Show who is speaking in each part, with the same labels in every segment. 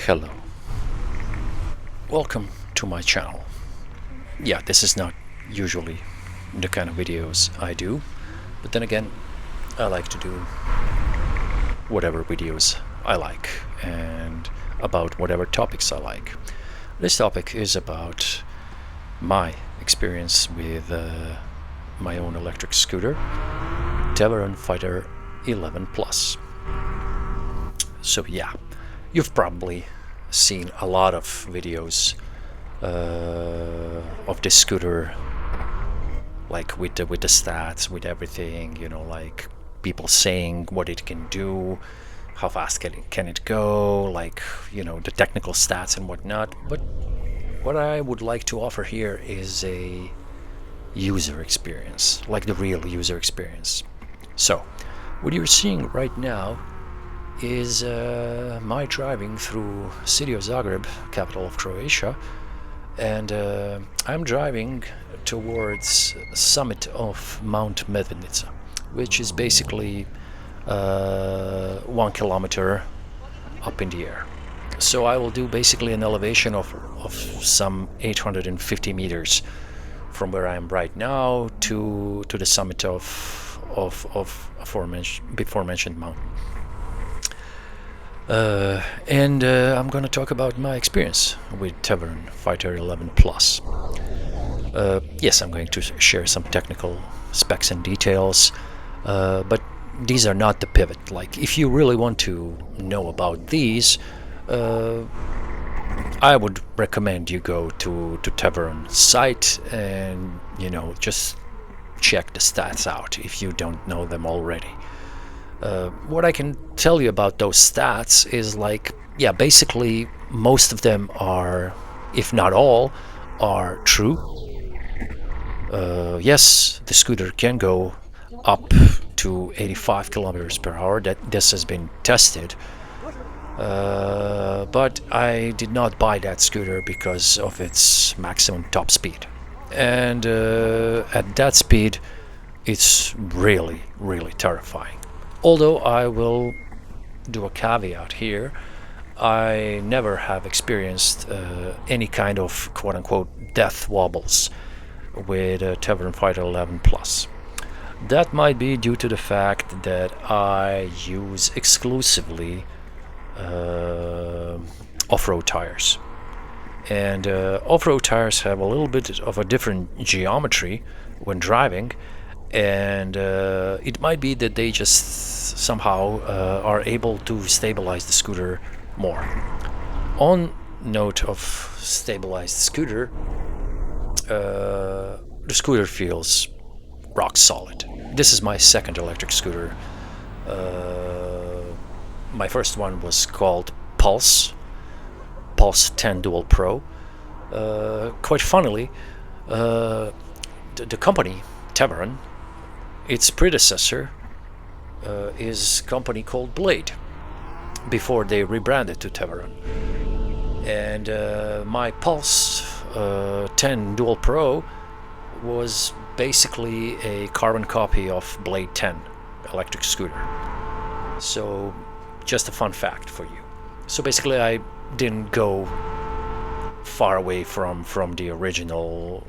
Speaker 1: Hello, welcome to my channel. Yeah, this is not usually the kind of videos I do, but then again, I like to do whatever videos I like and about whatever topics I like. This topic is about my experience with my own electric scooter, Teverun Fighter 11 Plus. So yeah, you've probably seen a lot of videos of this scooter, like with the stats, with everything, like people saying what it can do, how fast can it go, like the technical stats and whatnot. But what I would like to offer here is a user experience, like the real user experience. So what you're seeing right now is my driving through city of Zagreb, capital of Croatia, and I'm driving towards summit of Mount Medvednica, which is basically 1 kilometer up in the air. So I will do basically an elevation of some 850 meters from where I am right now to the summit of before mentioned mountain. And I'm going to talk about my experience with Teverun Fighter 11 Plus. Yes, I'm going to share some technical specs and details, but these are not the pivot. Like, if you really want to know about these, I would recommend you go to Teverun's site and just check the stats out if you don't know them already. What I can tell you about those stats is basically most of them are, if not all, are true. Yes, the scooter can go up to 85 kilometers per hour. This has been tested. But I did not buy that scooter because of its maximum top speed. And at that speed, it's really, really terrifying. Although I will do a caveat here, I never have experienced any kind of quote-unquote death wobbles with Teverun Fighter 11 Plus. That might be due to the fact that I use exclusively off-road tires. And off-road tires have a little bit of a different geometry when driving, and it might be that they just somehow are able to stabilize the scooter more. On note of stabilized scooter, the scooter feels rock solid. This is my second electric scooter. My first one was called Pulse 10 Dual Pro. Quite funnily, the company Teverun, its predecessor is a company called Blade, before they rebranded to Teverun. And my Pulse 10 Dual Pro was basically a carbon copy of Blade 10 electric scooter. So just a fun fact for you. So basically I didn't go far away from the original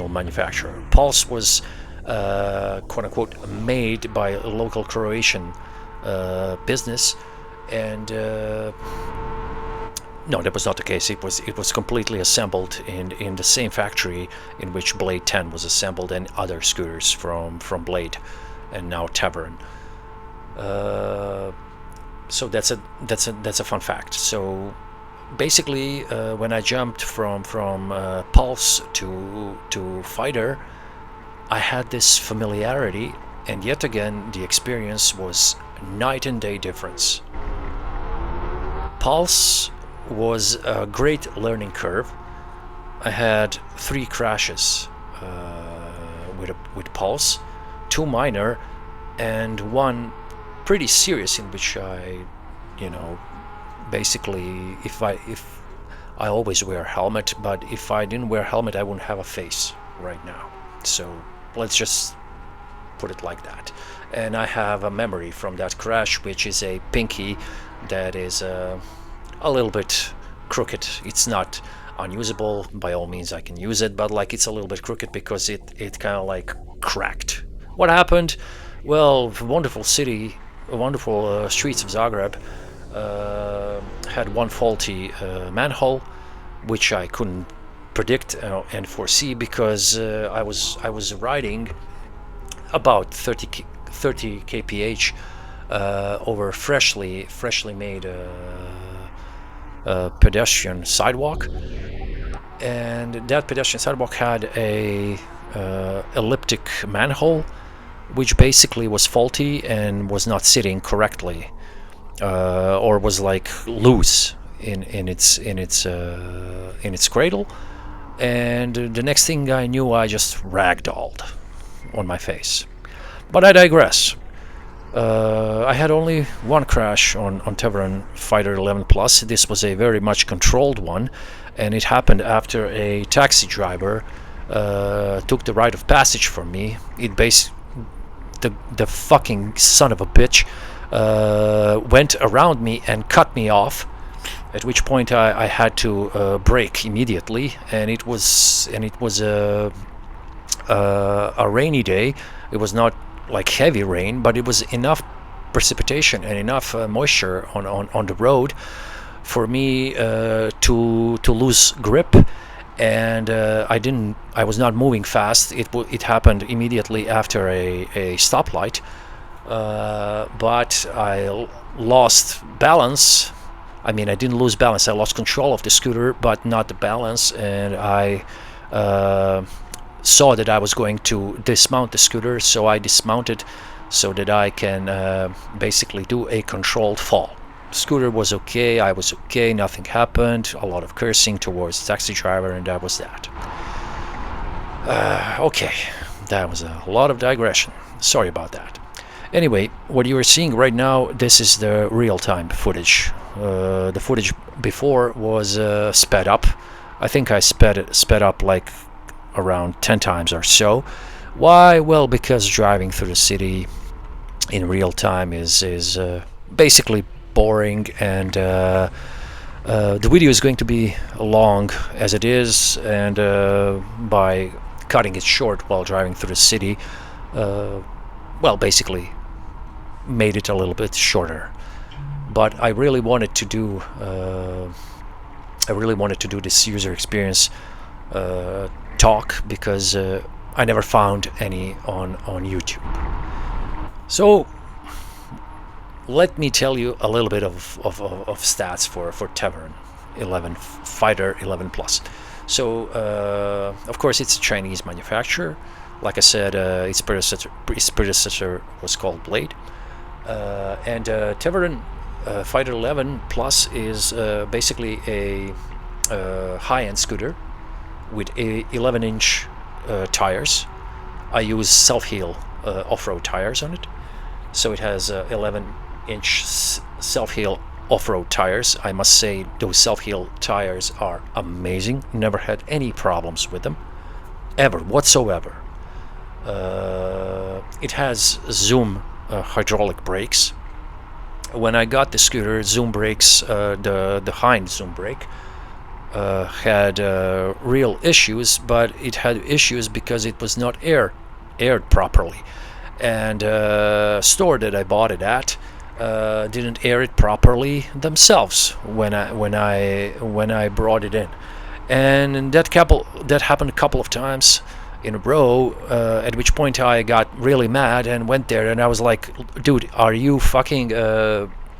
Speaker 1: manufacturer. Pulse was quote-unquote made by a local Croatian business, and no, that was not the case. It was completely assembled in the same factory in which Blade 10 was assembled, and other scooters from Blade and now Teverun. So that's a fun fact. So basically, when I jumped from Pulse to Fighter, I had this familiarity, and yet again the experience was night and day difference. Pulse was a great learning curve. I had 3 crashes with Pulse, 2 minor and 1 pretty serious, in which I, basically, if I always wear a helmet, but if I didn't wear a helmet, I wouldn't have a face right now. So let's just put it like that. And I have a memory from that crash, which is a pinky that is a little bit crooked. It's not unusable, by all means I can use it, but like it's a little bit crooked because it kind of like cracked. What happened? Well, wonderful city, wonderful streets of Zagreb had one faulty manhole, which I couldn't predict and foresee because I was riding about 30 kph over freshly made pedestrian sidewalk, and that pedestrian sidewalk had a elliptic manhole, which basically was faulty and was not sitting correctly, or was like loose in its cradle. And the next thing I knew, I just ragdolled on my face. But I digress. I had only one crash on Teverun Fighter 11 Plus. This was a very much controlled one, and it happened after a taxi driver took the rite of passage from me. The fucking son of a bitch went around me and cut me off. At which point I had to brake immediately, and it was a rainy day. It was not like heavy rain, but it was enough precipitation and enough moisture on the road for me to lose grip, and I was not moving fast. It happened immediately after a stoplight, but I lost balance. I mean, I didn't lose balance. I lost control of the scooter, but not the balance, and I saw that I was going to dismount the scooter, so I dismounted so that I can basically do a controlled fall. Scooter was okay, I was okay, nothing happened, a lot of cursing towards the taxi driver, and that was that. Okay, that was a lot of digression. Sorry about that. Anyway, what you are seeing right now, this is the real-time footage. The footage before was sped up. I think I sped up like around 10 times or so. Why? Well, because driving through the city in real time is basically boring, and the video is going to be long as it is, and by cutting it short while driving through the city, well, basically made it a little bit shorter. But I really wanted to do this user experience talk because I never found any on YouTube. So let me tell you a little bit of stats for Teverun 11 Fighter 11 Plus. So of course it's a Chinese manufacturer. Like I said, its predecessor was called Blade, and Teverun Fighter 11 Plus is basically a high-end scooter with 11-inch tires. I use self-heel off-road tires on it, so it has 11-inch self-heel off-road tires. I must say those self-heel tires are amazing. Never had any problems with them ever whatsoever. It has Zoom hydraulic brakes. When I got the scooter, Zoom brakes, the hind Zoom brake had real issues, but it had issues because it was not aired properly, and store that I bought it at didn't air it properly themselves when I brought it in, and that happened a couple of times in a row, at which point I got really mad and went there, and I was like, dude, are you fucking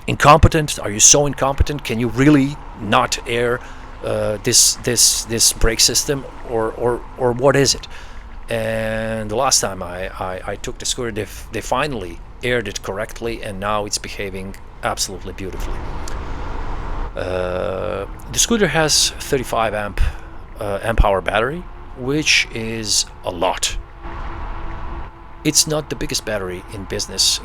Speaker 1: incompetent? Are you so incompetent? Can you really not air this brake system, or what is it? And the last time I took the scooter, they finally aired it correctly, and now it's behaving absolutely beautifully. The scooter has 35 amp hour battery, which is a lot. It's not the biggest battery in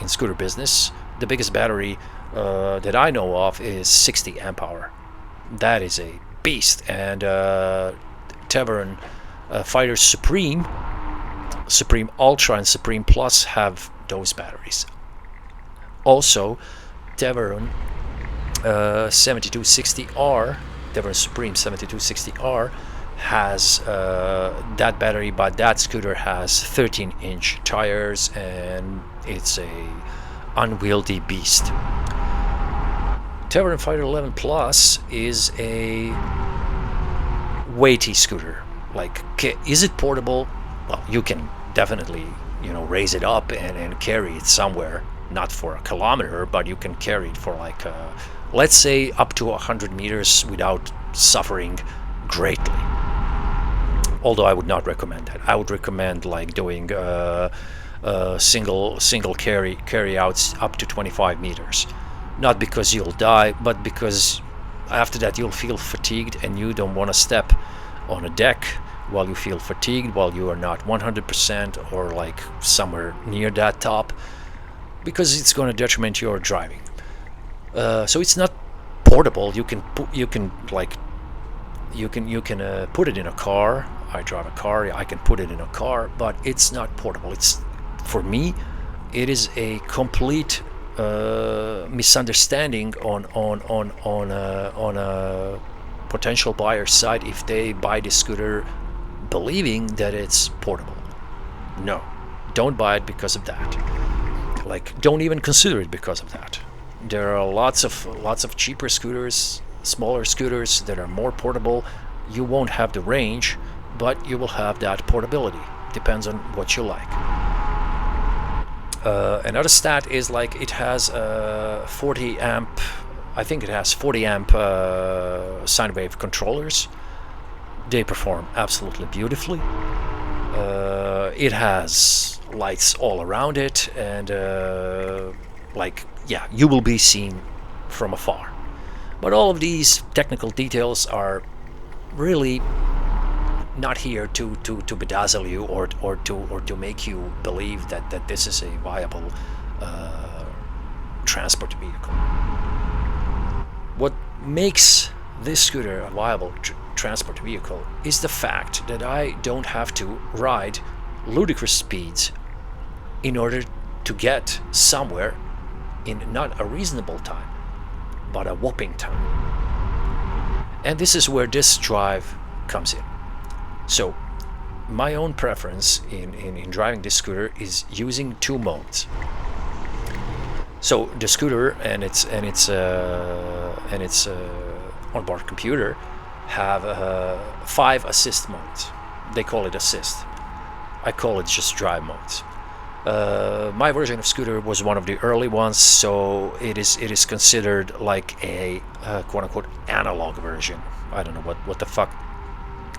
Speaker 1: scooter business. The biggest battery that I know of is 60 amp hour. That is a beast, and Teverun Fighter Supreme Ultra and Supreme Plus have those batteries. Also, Teverun 7260R, Teverun Supreme 7260R, has that battery, but that scooter has 13-inch tires, and it's a unwieldy beast. Teverun Fighter 11 Plus is a weighty scooter. Like, is it portable? Well, you can definitely, raise it up and carry it somewhere. Not for a kilometer, but you can carry it for like, let's say, up to 100 meters without suffering greatly. Although I would not recommend that. I would recommend like doing single carry outs up to 25 meters. Not because you'll die, but because after that you'll feel fatigued and you don't want to step on a deck while you feel fatigued, while you are not 100% or like somewhere near that top, because it's going to detriment your driving. So it's not portable. You can put it in a car. I drive a car. I can put it in a car, but it's not portable. For me, it is a complete misunderstanding on a potential buyer's side if they buy this scooter believing that it's portable. No, don't buy it because of that. Like, don't even consider it because of that. There are lots of cheaper scooters, smaller scooters that are more portable. You won't have the range, but you will have that portability. Depends on what you like. Another stat is like it has 40 amp. I think it has 40 amp sine wave controllers. They perform absolutely beautifully. It has lights all around it, and you will be seen from afar. But all of these technical details are really not here to bedazzle you or to make you believe that this is a viable transport vehicle. What makes this scooter a viable transport vehicle is the fact that I don't have to ride ludicrous speeds in order to get somewhere in not a reasonable time, but a whopping time. And this is where this drive comes in. So my own preference in driving this scooter is using two modes. So the scooter and its onboard computer have 5 assist modes. They call it assist. I call it just drive modes. My version of scooter was one of the early ones, so it is considered like a quote-unquote analog version. I don't know what the fuck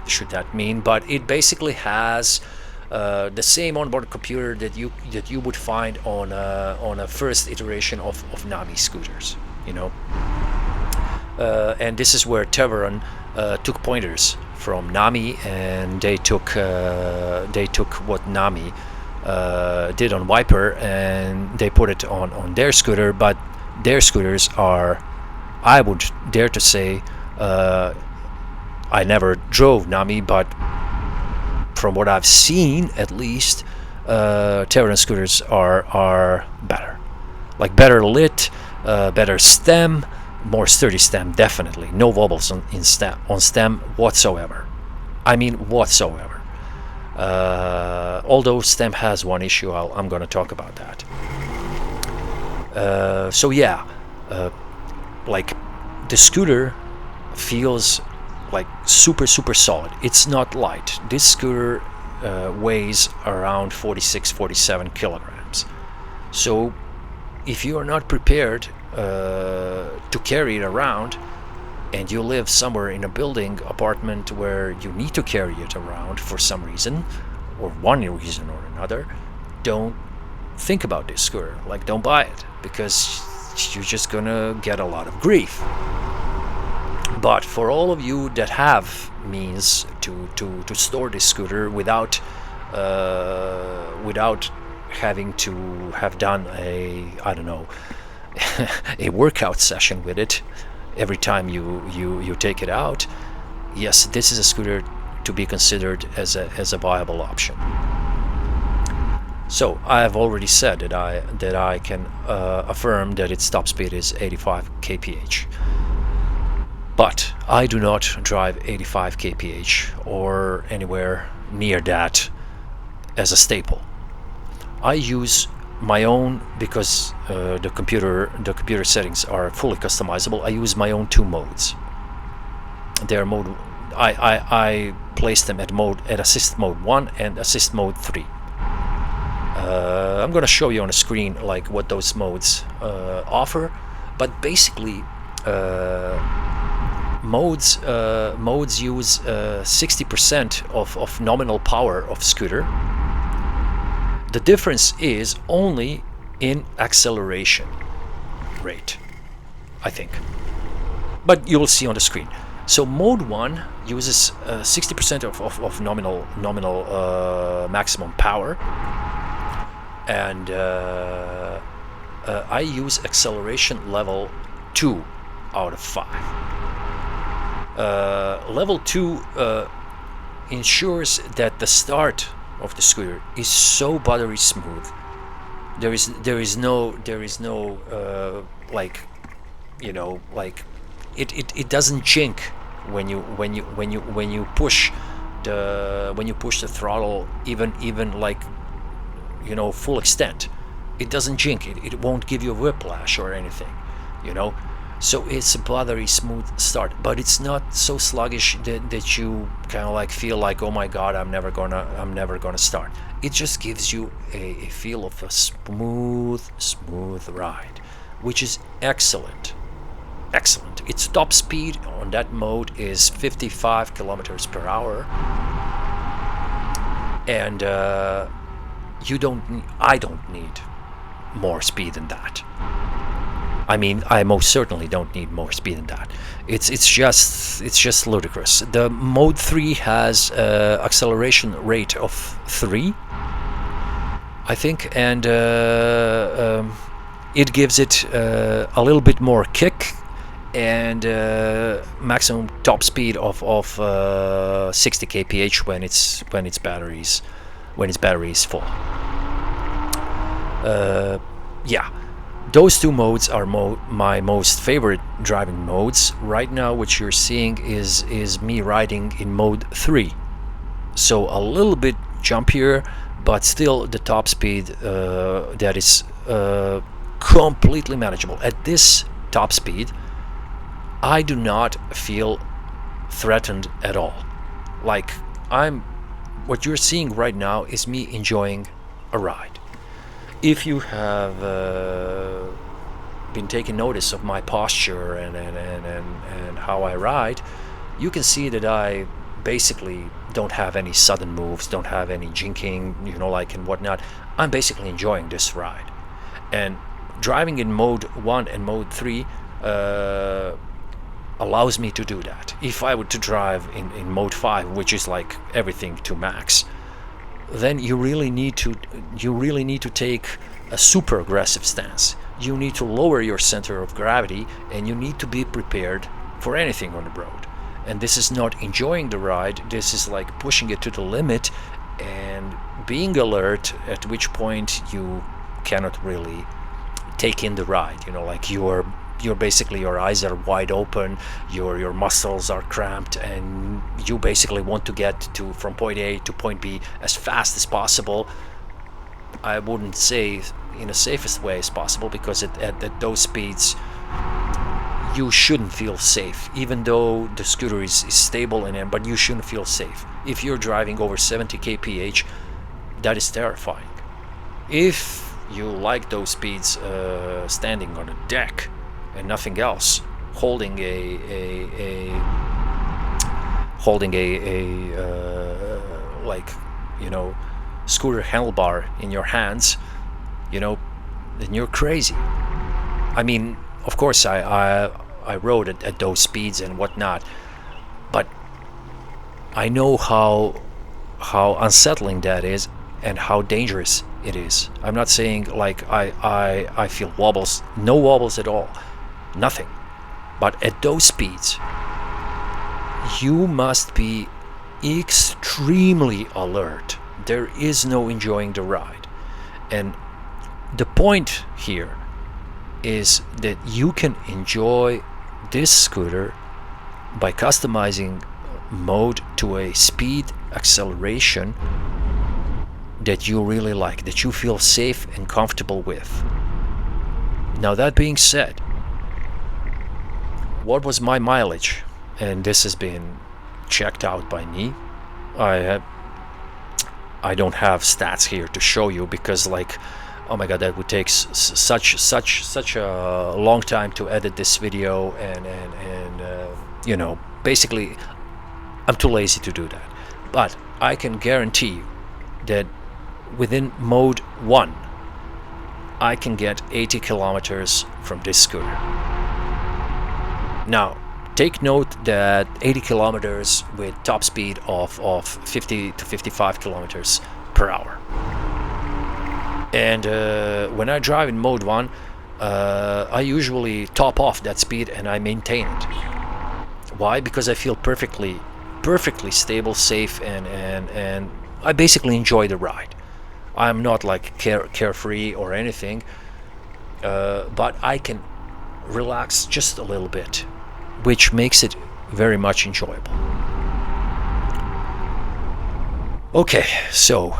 Speaker 1: should that mean, but it basically has the same onboard computer that you would find on a first iteration of Nami scooters, and this is where Teverun took pointers from Nami, and they took what Nami did on Viper, and they put it on their scooter. But their scooters are, I would dare to say, I never drove Nami, but from what I've seen, at least, Teverun scooters are better. Like better lit, better stem, more sturdy stem, definitely. No wobbles on stem whatsoever. I mean whatsoever. Although stem has one issue, I'm going to talk about that. Like the scooter feels like super solid. It's not light. This scooter weighs around 47 kilograms. So if you are not prepared to carry it around, and you live somewhere in a building apartment where you need to carry it around for some reason, or one reason or another, don't think about this scooter. Like, don't buy it, because you're just gonna get a lot of grief. But for all of you that have means to store this scooter without having to have done a workout session with it every time you take it out, yes, this is a scooter to be considered as a viable option. So I have already said that I can affirm that its top speed is 85 kph. But I do not drive 85 kph or anywhere near that as a staple. I use my own, because the computer settings are fully customizable. I use my own two modes. Their mode, I place them at assist mode 1 and assist mode 3. I'm gonna show you on the screen like what those modes offer, but basically modes use 60% of nominal power of scooter. The difference is only in acceleration rate, I think, but you will see on the screen. So mode 1 uses 60% of nominal maximum power, and I use acceleration level 2 out of 5. Level 2 ensures that the start of the scooter is so buttery smooth. There is no like, you know, like it doesn't jink when you push the throttle even like, you know, full extent. It doesn't jink. It won't give you a whiplash or anything, you know. So it's a buttery smooth start, but it's not so sluggish that you kind of like feel like, oh my god, I'm never gonna start. It just gives you a feel of a smooth ride, which is excellent. Its top speed on that mode is 55 kilometers per hour, and I don't need more speed than that. I mean, I most certainly don't need more speed than that. It's just ludicrous. The mode 3 has acceleration rate of 3, I think, and it gives it a little bit more kick, and maximum top speed of 60 kph when its battery is full. Yeah. Those two modes are my most favorite driving modes. Right now what you're seeing is me riding in mode 3. So a little bit jumpier, but still the top speed that is completely manageable. At this top speed, I do not feel threatened at all. Like, what you're seeing right now is me enjoying a ride. If you have been taking notice of my posture and how I ride, you can see that I basically don't have any sudden moves, don't have any jinking, you know, like, and whatnot. I'm basically enjoying this ride. And driving in mode 1 and mode 3 allows me to do that. If I were to drive in mode 5, which is like everything to max, then you really need to take a super aggressive stance. You need to lower your center of gravity, and you need to be prepared for anything on the road. And this is not enjoying the ride, this is like pushing it to the limit and being alert, at which point you cannot really take in the ride. You know, like you're basically, your eyes are wide open, your muscles are cramped, and you basically want to get from point A to point B as fast as possible. I wouldn't say in the safest way as possible, because at those speeds you shouldn't feel safe, even though the scooter is stable in it, but you shouldn't feel safe. If you're driving over 70 kph, that is terrifying. If you like those speeds, standing on a deck and nothing else, holding a like, you know, scooter handlebar in your hands, you know, then you're crazy. I mean, of course I rode at those speeds and whatnot, but I know how unsettling that is and how dangerous it is. I'm not saying like I feel wobbles, no wobbles at all, nothing. But at those speeds, you must be extremely alert. There is no enjoying the ride. And the point here is that you can enjoy this scooter by customizing mode to a speed acceleration that you really like, that you feel safe and comfortable with. Now, that being said, what was my mileage? And this has been checked out by me. I don't have stats here to show you because, like, oh my god, that would take such a long time to edit this video, and you know, basically I'm too lazy to do that. But I can guarantee you that within mode 1 I can get 80 kilometers from this scooter. Now, take note that 80 kilometers with top speed of 50 to 55 kilometers per hour. And when I drive in mode 1, I usually top off that speed and I maintain it. Why? Because I feel perfectly stable, safe, and I basically enjoy the ride. I'm not like carefree or anything, but I can relax just a little bit, which makes it very much enjoyable. Okay, so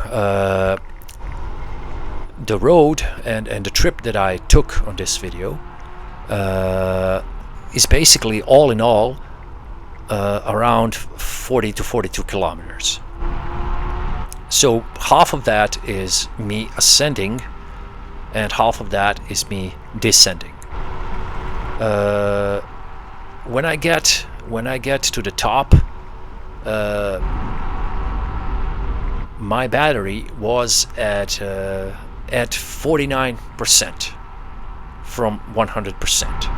Speaker 1: the road and the trip that I took on this video is basically, all in all, around 40 to 42 kilometers. So half of that is me ascending and half of that is me descending. When I get to the top, my battery was at 49% from 100%.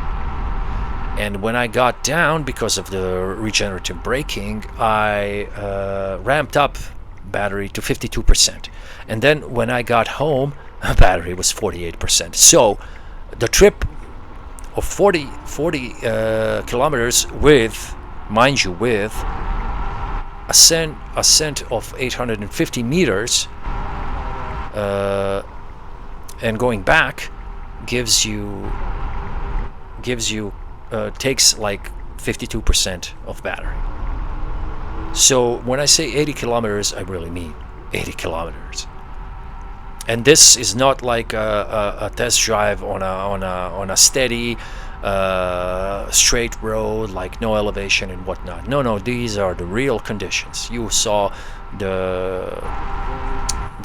Speaker 1: And when I got down, because of the regenerative braking, I ramped up battery to 52%. And then when I got home, battery was 48%. So the trip of 40 kilometers with, mind you, with ascent of 850 meters and going back gives you takes like 52% of battery. So when I say 80 kilometers, I really mean 80 kilometers. And this is not like a test drive on a steady straight road, like no elevation and whatnot. No, these are the real conditions. You saw the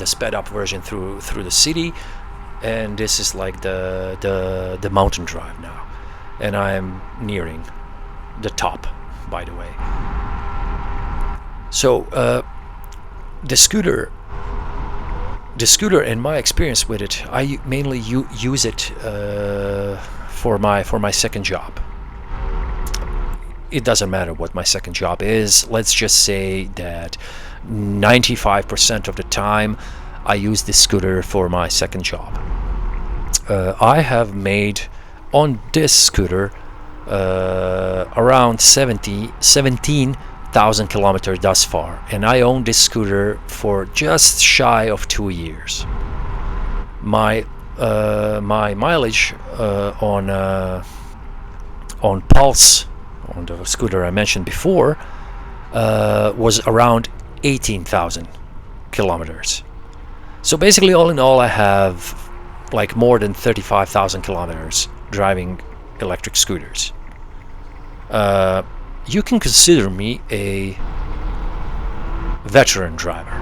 Speaker 1: sped up version through the city, and this is like the mountain drive now, and I am nearing the top, by the way. So the scooter, in my experience with it, I mainly use it for my second job. It doesn't matter what my second job is. Let's just say that 95% of the time I use this scooter for my second job. I have made on this scooter around 17,000 kilometers thus far, and I own this scooter for just shy of 2 years. My mileage on Pulse, on the scooter I mentioned before, was around 18,000 kilometers. So basically, all in all, I have like more than 35,000 kilometers driving electric scooters. You can consider me a veteran driver.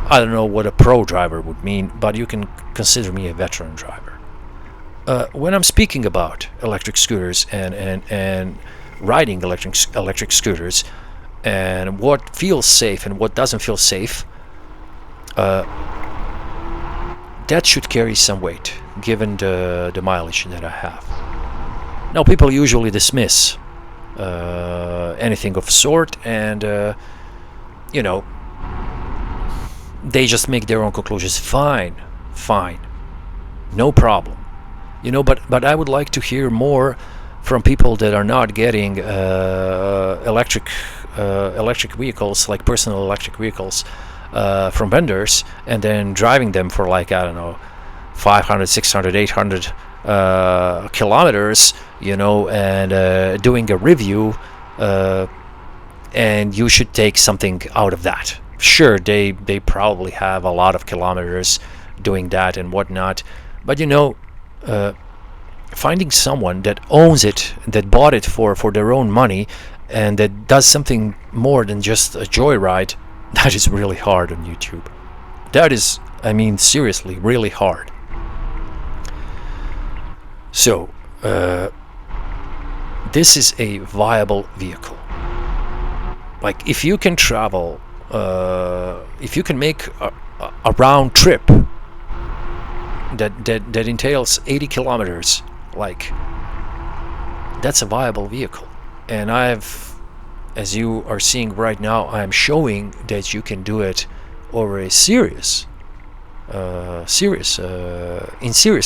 Speaker 1: I don't know what a pro driver would mean, but you can consider me a veteran driver. When I'm speaking about electric scooters and riding electric scooters and what feels safe and what doesn't feel safe, that should carry some weight given the mileage that I have. Now, people usually dismiss anything of sort, and they just make their own conclusions. Fine, no problem. But I would like to hear more from people that are not getting electric vehicles, like personal electric vehicles, from vendors, and then driving them for like, I don't know, 500, 600, 800 kilometers, and doing a review, and you should take something out of that. Sure, they probably have a lot of kilometers doing that and whatnot, but finding someone that owns it, that bought it for their own money, and that does something more than just a joyride, that is really hard on YouTube. That is, seriously, really hard. So, this is a viable vehicle. Like, if you can travel, if you can make a round trip that entails 80 kilometers, like, that's a viable vehicle. And as you are seeing right now, I'm showing that you can do it over a serious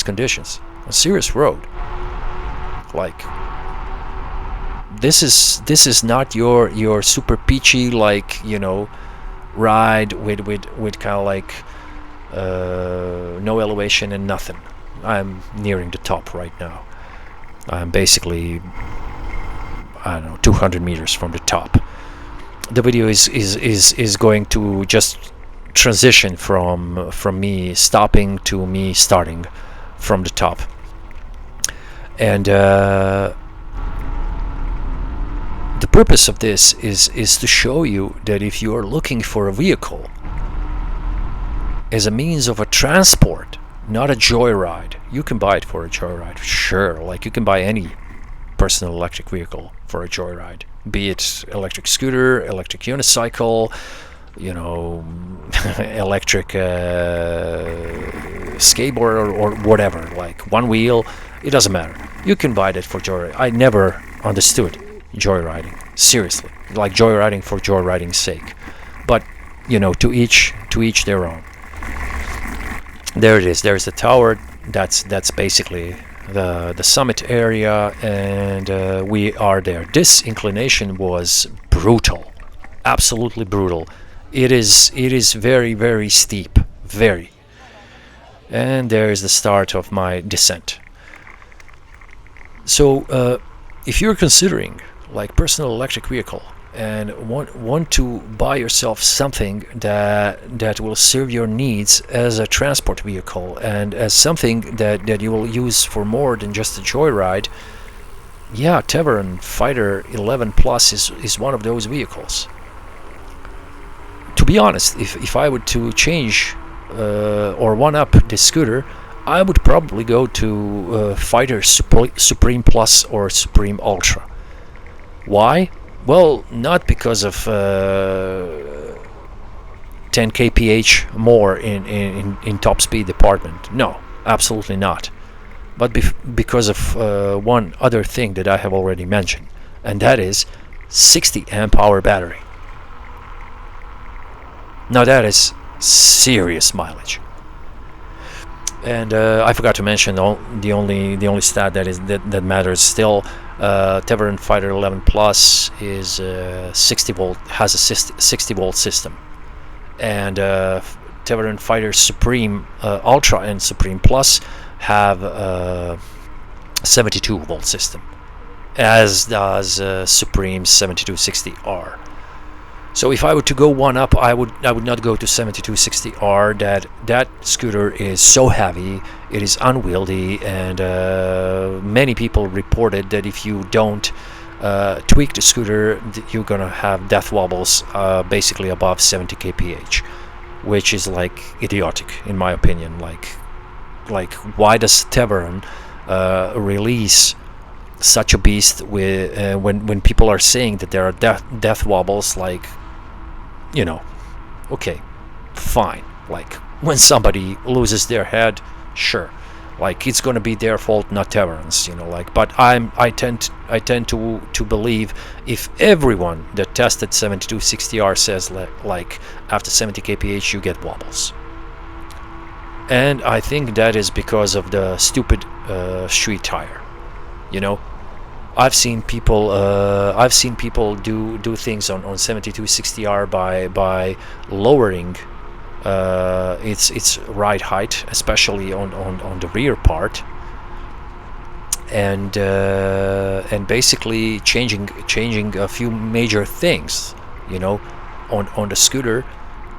Speaker 1: conditions, a serious road. Like, this is not your super peachy, like, ride with kind of like no elevation and nothing. I'm nearing the top right now. I'm basically, I don't know, 200 meters from the top. The video is going to just transition from me stopping to me starting from the top. And the purpose of this is to show you that if you are looking for a vehicle as a means of a transport, not a joyride, you can buy it for a joyride. Sure, like you can buy any personal electric vehicle for a joyride, be it electric scooter, electric unicycle, electric skateboard or whatever, like one wheel, it doesn't matter. You can buy that for joyride. I never understood joyriding, seriously, like joyriding for joyriding's sake. But to each their own. There it is. There's the tower. That's basically the summit area, and we are there. This inclination was brutal, absolutely brutal. It is very, very steep, very. And there is the start of my descent. So if you're considering like personal electric vehicle and want to buy yourself something that will serve your needs as a transport vehicle and as something that you will use for more than just a joyride, yeah, Teverun Fighter 11 Plus is one of those vehicles. To be honest, if I were to change or one-up this scooter, I would probably go to Fighter Supreme Plus or Supreme Ultra. Why? Well, not because of 10 kph more in top speed department. No, absolutely not. But because of one other thing that I have already mentioned, and that is 60 amp hour battery. Now that is serious mileage. And I forgot to mention the only stat that matters still. Teverun Fighter 11 Plus is 60 volt, has a 60 volt system, and Teverun Fighter Supreme Ultra and Supreme Plus have a 72 volt system, as does Supreme 7260R. So if I were to go one up, I would not go to 7260R. That scooter is so heavy, it is unwieldy, and many people reported that if you don't tweak the scooter, you're gonna have death wobbles basically above 70 kph, which is like idiotic in my opinion. Like why does Teverun release such a beast with when people are saying that there are death wobbles? Like, okay, fine, like when somebody loses their head, sure, like it's gonna be their fault, not Teverun's, like. But I tend to believe if everyone that tested 7260R says like after 70 kph you get wobbles, and I think that is because of the stupid street tire. I've seen people do things on 7260R by lowering its ride height, especially on the rear part, and basically changing a few major things, on the scooter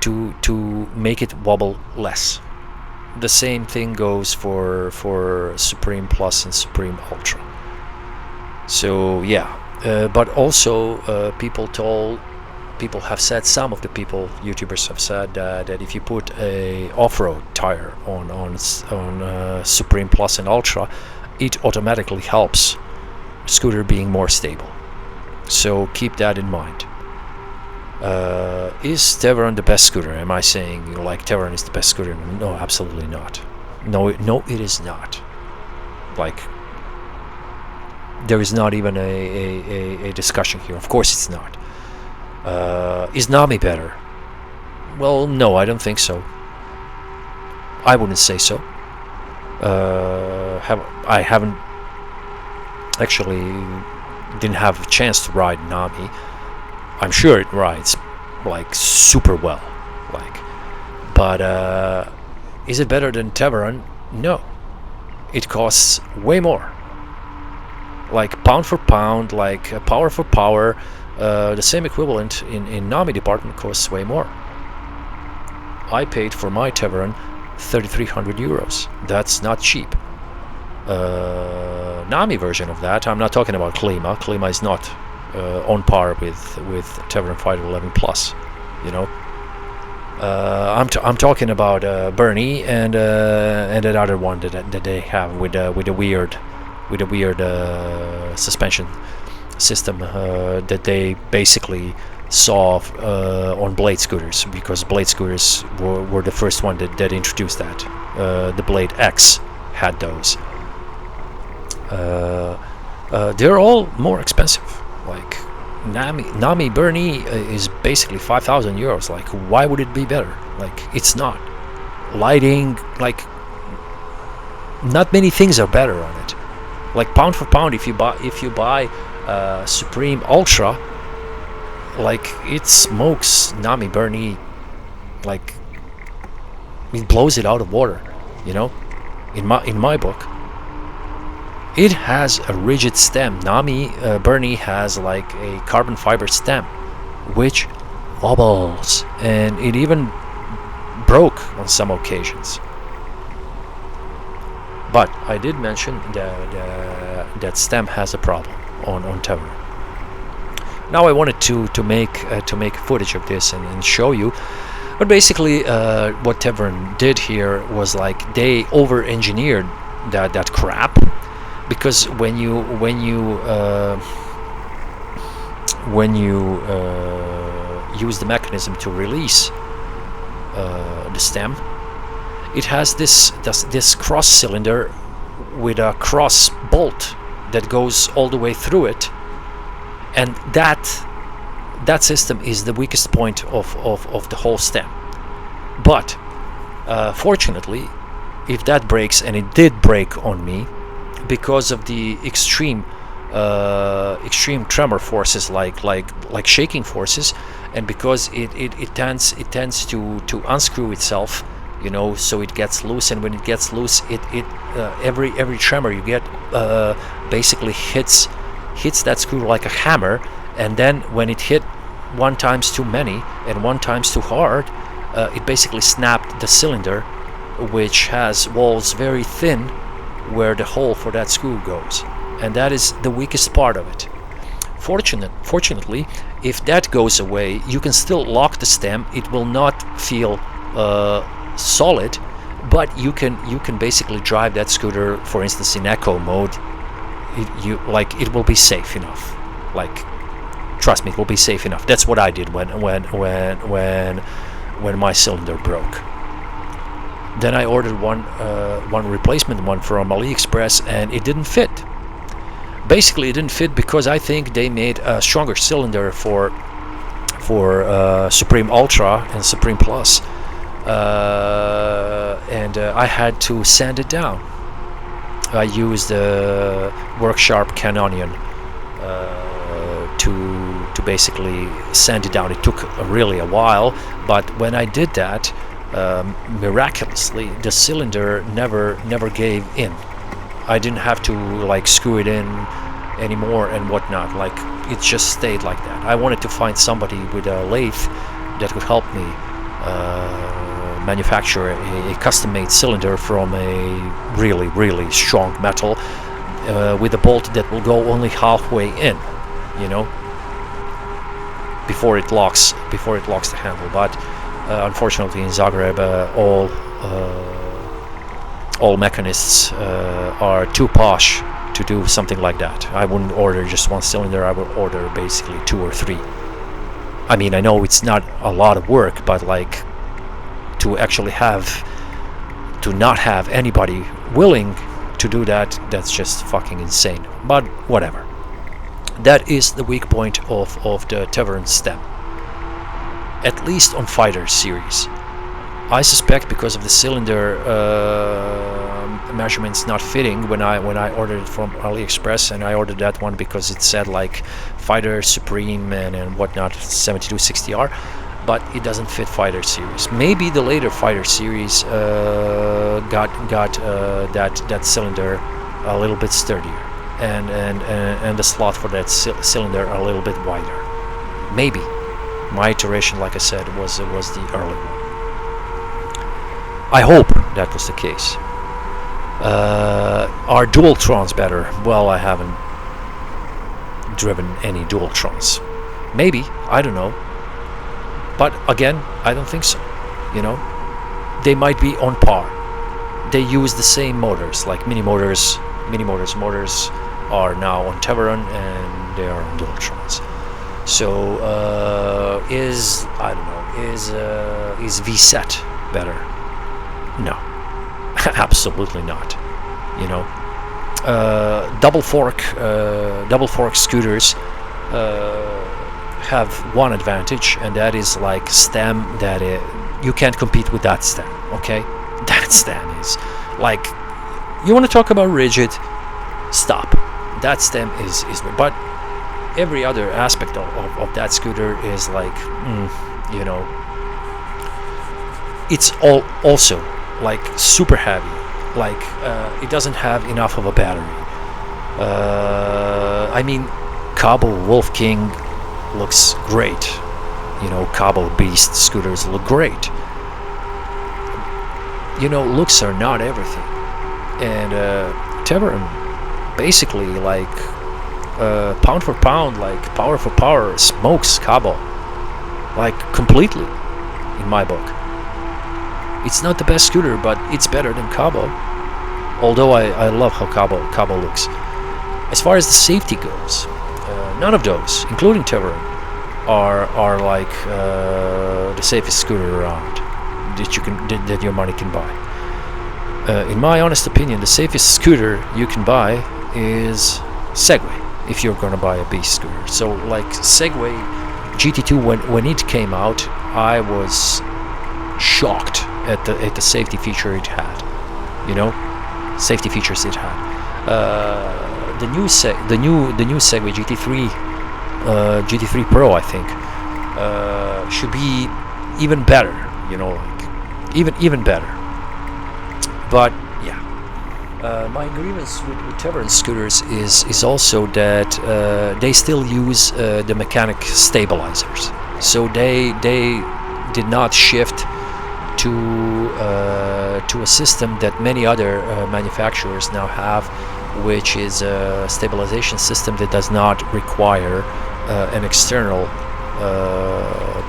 Speaker 1: to make it wobble less. The same thing goes for Supreme Plus and Supreme Ultra. So yeah, but also people have said, some of the YouTubers have said that if you put a off-road tire on Supreme Plus and Ultra, it automatically helps scooter being more stable. So keep that in mind. Is Teverun the best scooter? Am I saying Teverun is the best scooter? No, absolutely not. No, it is not. Like, there is not even a discussion here. Of course it's not. Is Nami better? Well, no, I don't think so. I wouldn't say so. I haven't actually didn't have a chance to ride Nami. I'm sure it rides like super well, but is it better than Teverun? No, it costs way more. Like pound for pound, like power for power, the same equivalent in Nami department costs way more. I paid for my Teverun 3,300 euros. That's not cheap. Nami version of that, I'm not talking about Klima. Klima is not on par with Teverun Fighter 11 Plus. I'm talking about Bernie and that other one that they have with a weird suspension system that they basically saw on Blade scooters, because Blade scooters were the first one that introduced that. The Blade X had those. They're all more expensive. Like Nami Bernie is basically 5,000 euros. Like, why would it be better? Like, it's not. Lighting, like, not many things are better on it. Like, pound for pound, if you buy Supreme Ultra, like, it smokes Nami Bernie, like, it blows it out of water, in my book. It has a rigid stem. Nami Bernie has like a carbon fiber stem, which wobbles, and it even broke on some occasions. But I did mention that stem has a problem on Teverun. Now I wanted to make footage of this and show you. But basically, what Teverun did here was like they over-engineered that crap. Because when you use the mechanism to release the stem, it has this cross cylinder with a cross bolt that goes all the way through it, and that system is the weakest point of the whole stem. But fortunately, if that breaks, and it did break on me, because of the extreme tremor forces, like shaking forces, and because it tends to unscrew itself, so it gets loose, and when it gets loose, every tremor you get basically hits that screw like a hammer, and then when it hit one times too many and one times too hard, it basically snapped the cylinder, which has walls very thin where the hole for that screw goes, and that is the weakest part of it. Fortunately, if that goes away, you can still lock the stem. It will not feel solid, but you can basically drive that scooter, for instance, in eco mode. It will be safe enough. Like, trust me, it will be safe enough. That's what I did when my cylinder broke. Then I ordered one replacement one from AliExpress, and it didn't fit. Basically, it didn't fit because I think they made a stronger cylinder for Supreme Ultra and Supreme Plus, and I had to sand it down. I used Worksharp Canonian to basically sand it down. It took really a while, but when I did that, Miraculously, the cylinder never gave in. I didn't have to like screw it in anymore and whatnot. Like, it just stayed like that. I wanted to find somebody with a lathe that could help me manufacture a custom-made cylinder from a really strong metal with a bolt that will go only halfway in, you know, before it locks the handle. But unfortunately, in Zagreb, all mechanists are too posh to do something like that. I wouldn't order just one cylinder. I would order basically 2 or 3. I mean, I know it's not a lot of work, but like, to actually not have anybody willing to do that, that's just fucking insane. But whatever. That is the weak point of the Teverun stem, at least on Fighter series. I suspect because of the cylinder measurements not fitting when I ordered it from AliExpress, and I ordered that one because it said like Fighter Supreme and whatnot 7260R, but it doesn't fit Fighter series. Maybe the later Fighter series got that cylinder a little bit sturdier, and the slot for that cylinder a little bit wider. Maybe. My iteration, like I said, was the early one. I hope that was the case. Are Dualtrons better? Well, I haven't driven any Dualtrons. Maybe, I don't know. But again, I don't think so. You know, they might be on par. They use the same motors, like mini motors. Motors are now on Teverun, and they are on Dualtrons. So is VSET better? No, absolutely not. You know, double fork scooters have one advantage, and that is like stem that you can't compete with that stem. Okay, that stem is like, you want to talk about rigid? Stop. That stem is but every other aspect of that scooter is like, you know, it's also like super heavy. Like it doesn't have enough of a battery. I mean, Cabo Wolf King looks great. You know, Cabo Beast scooters look great. You know, looks are not everything. And Teverun basically, like, pound for pound, like power for power, smokes Cabo, like, completely, in my book. It's not the best scooter, but it's better than Cabo. Although I love how Cabo looks. As far as the safety goes, none of those, including Teverun, are like the safest scooter around that your money can buy. In my honest opinion, the safest scooter you can buy is Segway, if you're gonna buy a beast scooter. So like Segway GT2, when it came out, I was shocked at the safety feature it had. You know, safety features it had. The new Segway GT3 Pro, I think, should be even better. You know, like even better. But yeah, my grievance with Teverun scooters is also that they still use the mechanic stabilizers. So they did not shift to a system that many other manufacturers now have, which is a stabilization system that does not require an external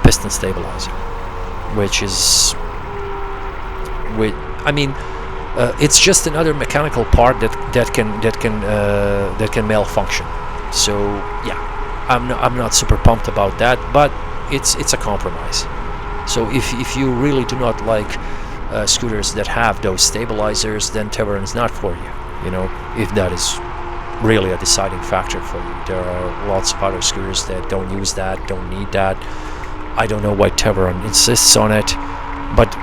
Speaker 1: piston stabilizer, which is, I mean, it's just another mechanical part that can malfunction. So yeah, I'm not super pumped about that, but it's a compromise. So if you really do not like scooters that have those stabilizers, then Teverun is not for you. You know, if that is really a deciding factor for you. There are lots of other scooters that don't use that, don't need that. I don't know why Teverun insists on it, but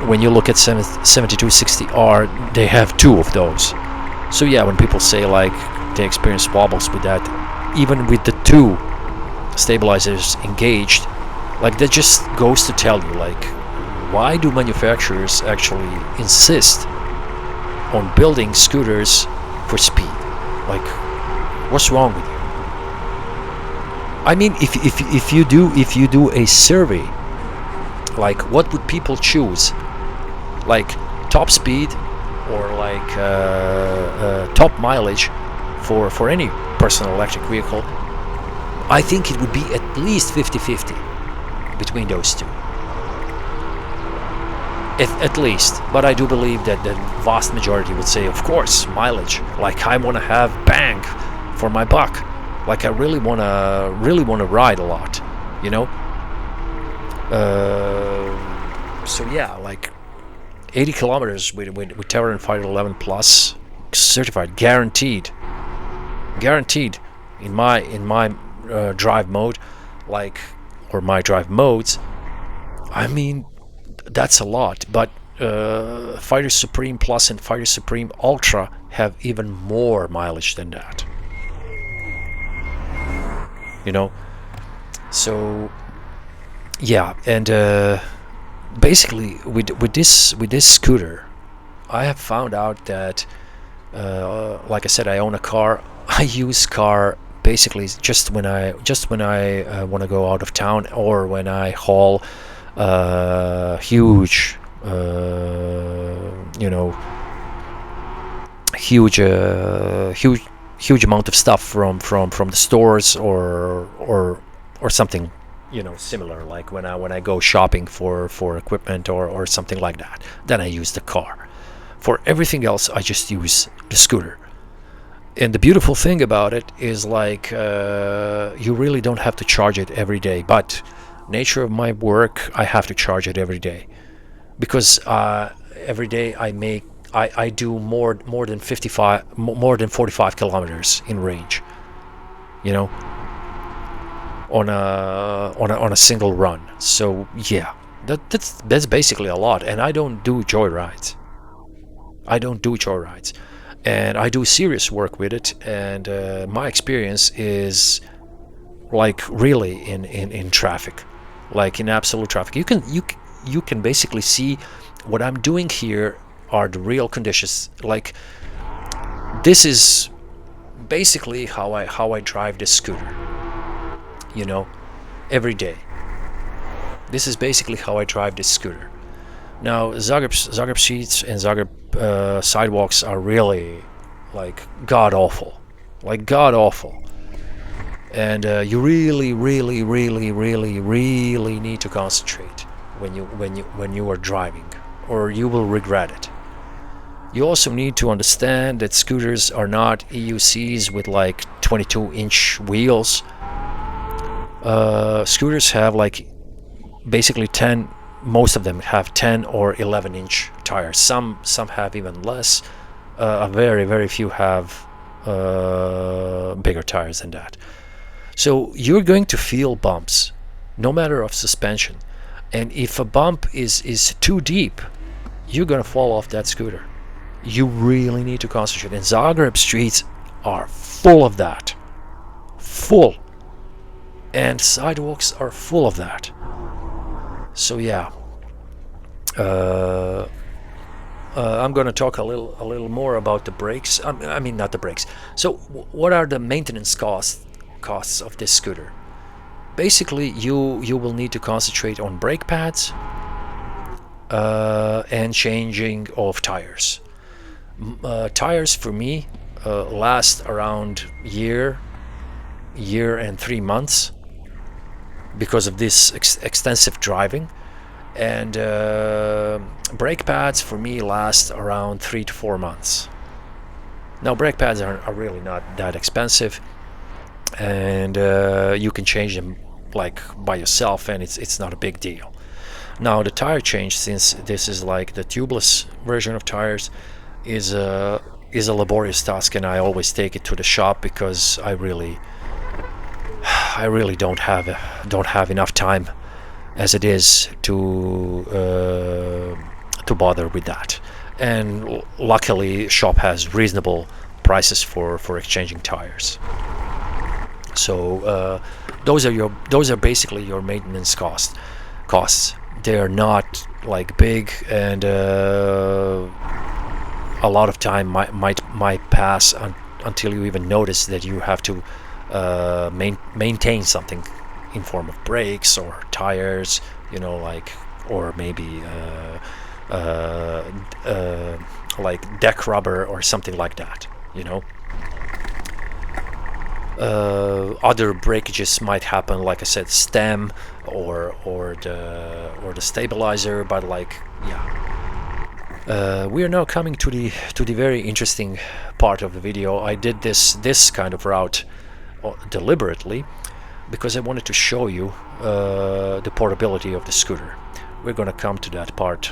Speaker 1: when you look at 7260R, they have 2 of those. So yeah, when people say like they experience wobbles with that, even with the 2 stabilizers engaged, like that just goes to tell you like why do manufacturers actually insist on building scooters for speed? Like, what's wrong with you? I mean, if you do a survey, like, what would people choose? Like top speed or like top mileage for any personal electric vehicle? I think it would be at least 50-50 between those two. At least. But I do believe that the vast majority would say, of course, mileage. Like, I want to have bang for my buck. Like, I really want to ride a lot, you know. So yeah, like 80 kilometers with Teverun Fighter 11 Plus, certified, guaranteed in my drive mode, like, or my drive modes. I mean, that's a lot. But Fighter Supreme Plus and Fighter Supreme Ultra have even more mileage than that. You know, so yeah, and basically with this scooter, I have found out that, like I said, I own a car. I use car basically just when I want to go out of town, or when I haul huge, huge amount of stuff from the stores, or something, similar, like when I go shopping for equipment or something like that. Then I use the car. For everything else, I just use the scooter. And the beautiful thing about it is, like, you really don't have to charge it every day. But nature of my work, I have to charge it every day, because every day I do more than 45 kilometers in range, on a single run. So yeah, that's basically a lot. And I don't do joyrides. And I do serious work with it. And my experience is, like, really in traffic, like in absolute traffic. You can basically see what I'm doing here are the real conditions. Like, this is basically how I drive this scooter, every day. This is basically how I drive this scooter. Now, Zagreb streets and Zagreb sidewalks are really, like, god awful, and you really need to concentrate when you are driving, or you will regret it. You also need to understand that scooters are not EUCs with like 22-inch wheels. Scooters have, like, basically 10. Most of them have 10 or 11-inch tires. Some have even less. Very few have bigger tires than that. So you're going to feel bumps, no matter of suspension. And if a bump is too deep, you're gonna fall off that scooter. You really need to concentrate. And Zagreb streets are full of that. Full. And sidewalks are full of that. So yeah. I'm going to talk a little more about the brakes. I mean, not the brakes. So what are the maintenance costs of this scooter? Basically, you will need to concentrate on brake pads and changing of tires. Tires for me last around year and 3 months because of this extensive driving. And brake pads for me last around 3 to 4 months. Now, brake pads are really not that expensive, and you can change them, like, by yourself, and it's not a big deal. Now, the tire change, since this is like the tubeless version of tires, is a laborious task, and I always take it to the shop because I really don't have enough time as it is to bother with that. And luckily, shop has reasonable prices for exchanging tires. So those are basically your maintenance costs. they're not like big, and a lot of time might pass until you even notice that you have to maintain something in form of brakes or tires, you know, like, or maybe like deck rubber or something like that, you know. Other breakages might happen, like I said, stem or the stabilizer, but like, yeah. We are now coming to the very interesting part of the video. I did this kind of route deliberately because I wanted to show you the portability of the scooter. We're gonna come to that part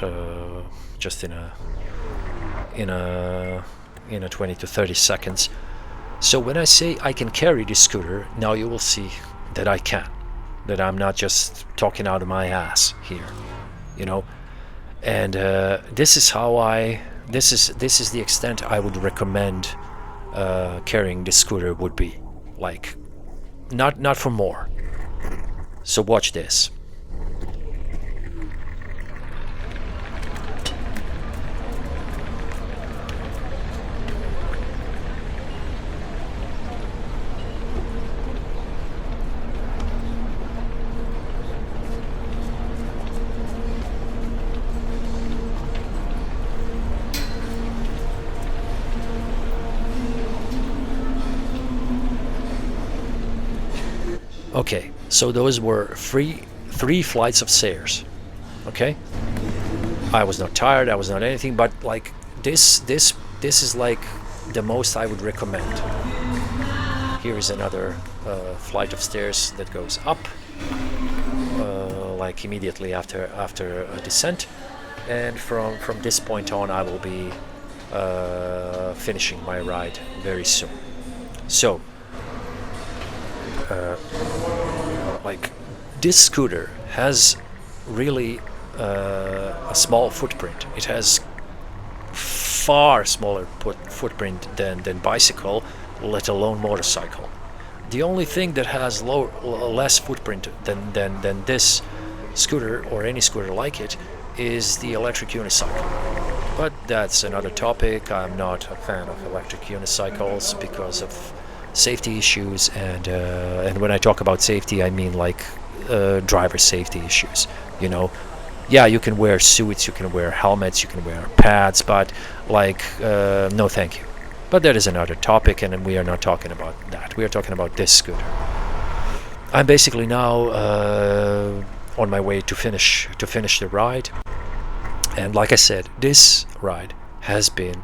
Speaker 1: just in a 20 to 30 seconds. So when I say I can carry this scooter, now you will see that I can, that I'm not just talking out of my ass here, you know. And this is how this is the extent I would recommend carrying this scooter would be, like, not for more. So watch this. Okay, so those were three flights of stairs. Okay, I was not tired, I was not anything, but like this is like the most I would recommend. Here is another flight of stairs that goes up, like immediately after a descent, and from this point on I will be finishing my ride very soon. So like, this scooter has really a small footprint. It has far smaller footprint than bicycle, let alone motorcycle. The only thing that has less footprint than this scooter or any scooter like it is the electric unicycle. But that's another topic. I'm not a fan of electric unicycles because of safety issues, and when I talk about safety, I mean like driver safety issues, you know. Yeah, you can wear suits, you can wear helmets, you can wear pads, but like no thank you. But that is another topic, and we are not talking about that. We are talking about this scooter. I'm basically now on my way to finish the ride, and like I said, this ride has been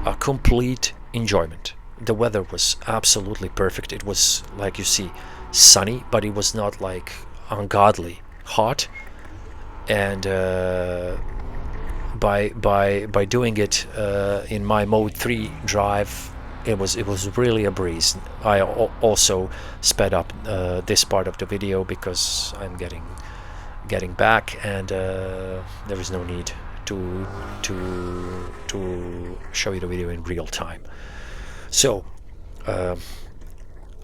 Speaker 1: a complete enjoyment. The weather was absolutely perfect. It was, like you see, sunny, but it was not like ungodly hot. And by doing it in my mode 3 drive, it was really a breeze. I also sped up this part of the video because I'm getting back, and there is no need to show you the video in real time. So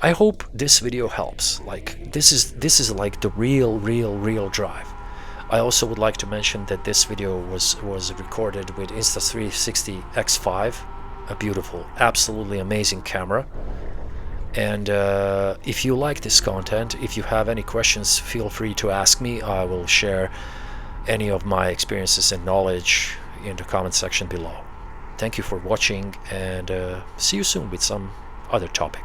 Speaker 1: I hope this video helps. Like, this is like the real drive. I also would like to mention that this video was recorded with Insta360 X5, a beautiful, absolutely amazing camera. And if you like this content, if you have any questions, feel free to ask me. I will share any of my experiences and knowledge in the comment section below. Thank you for watching, and see you soon with some other topic.